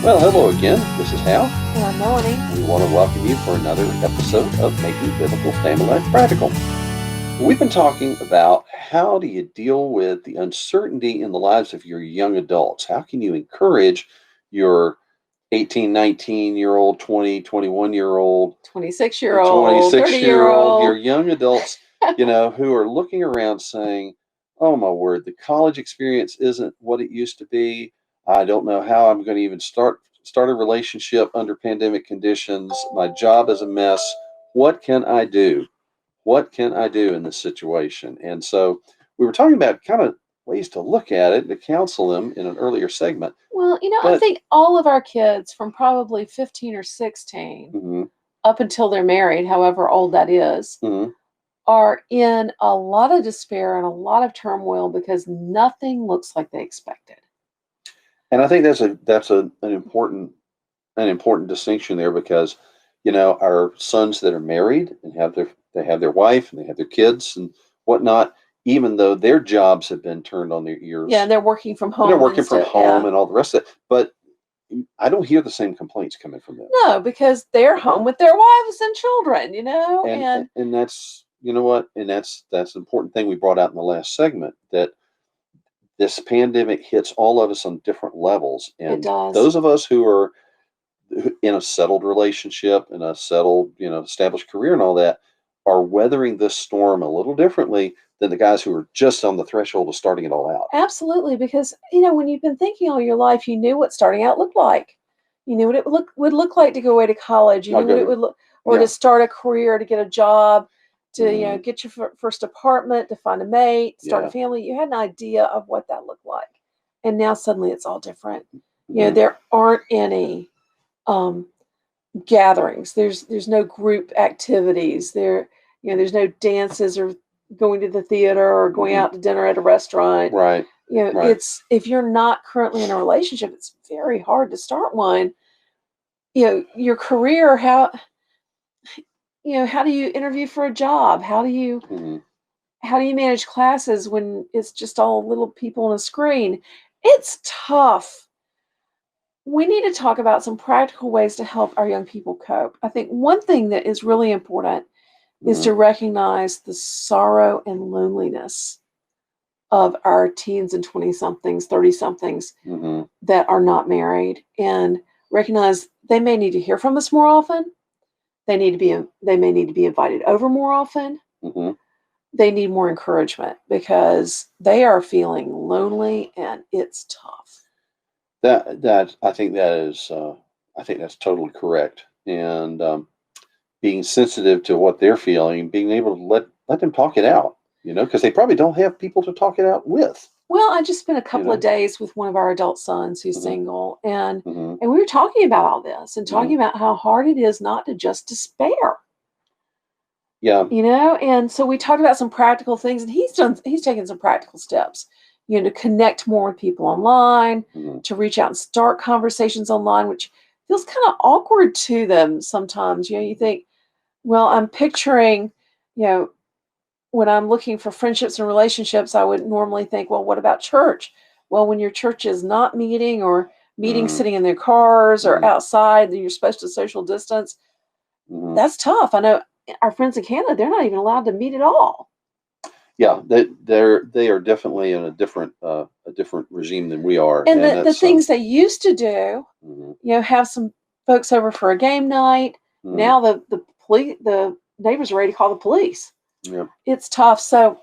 Well, hello again. This is Hal. And I'm Melanie. We want to welcome you for another episode of Making Biblical Family Life Practical. We've been talking about how do you deal with the uncertainty in the lives of your young adults? How can you encourage your 18, 19-year-old, 20, 21-year-old, 26-year-old, 26-year-old, your 30-year-old. young adults, who are looking around saying, oh my word, the college experience isn't what it used to be. I don't know how I'm going to even start a relationship under pandemic conditions. My job is a mess. What can I do? What can I do in this situation? And so we were talking about kind of ways to look at it, to counsel them in an earlier segment. Well, I think all of our kids from probably 15 or 16 Mm-hmm. up until they're married, however old that is, Mm-hmm. are in a lot of despair and a lot of turmoil because nothing looks like they expected. And I think that's an important distinction there, because our sons that are married and they have their wife and they have their kids and whatnot, even though their jobs have been turned on their ears. Yeah, they're working from home. They're working from home yeah. and all the rest of it. But I don't hear the same complaints coming from them. No, because they're home with their wives and children, And that's and that's an important thing we brought out in the last segment, that this pandemic hits all of us on different levels. And it does. Those of us who are in a settled relationship and a settled, established career and all that, are weathering this storm a little differently than the guys who are just on the threshold of starting it all out. Absolutely, because when you've been thinking all your life, you knew what starting out looked like. You knew what it would look like to go away to college. You knew what it would look, or to start a career, to get a job, to get your first apartment, to find a mate, start a family. You had an idea of what that looked like, and now suddenly it's all different. There aren't any gatherings. There's no group activities. There's no dances or going to the theater or going out to dinner at a restaurant. Right. It's, if you're not currently in a relationship, it's very hard to start one. Your career, how do you interview for a job? How do you manage classes when it's just all little people on a screen? It's tough. We need to talk about some practical ways to help our young people cope. I think one thing that is really important is to recognize the sorrow and loneliness of our teens and 20-somethings, 30-somethings that are not married, and recognize they may need to hear from us more often. They may need to be invited over more often. They need more encouragement because they are feeling lonely and it's tough. I think that's totally correct. And being sensitive to what they're feeling, being able to let them talk it out, because they probably don't have people to talk it out with. Well, I just spent a couple of days with one of our adult sons who's single, and we were talking about all this and talking about how hard it is not to just despair. Yeah. And so we talked about some practical things, and he's taken some practical steps, to connect more with people online, to reach out and start conversations online, which feels kind of awkward to them sometimes. You think, well, I'm picturing, when I'm looking for friendships and relationships, I would normally think, well, what about church? Well, when your church is not meeting, or meeting sitting in their cars or outside, then you're supposed to social distance. That's tough. I know our friends in Canada, they're not even allowed to meet at all. Yeah, they are definitely in a different regime than we are. And the things they used to do, have some folks over for a game night. Now the neighbors are ready to call the police. Yeah. It's tough. So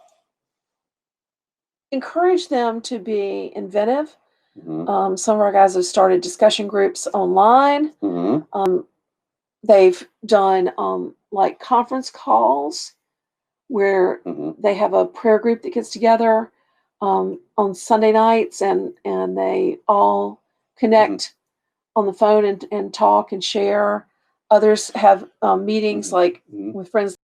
encourage them to be inventive. Some of our guys have started discussion groups online. They've done like conference calls where they have a prayer group that gets together on Sunday nights, and they all connect on the phone and talk and share. Others have meetings like with friends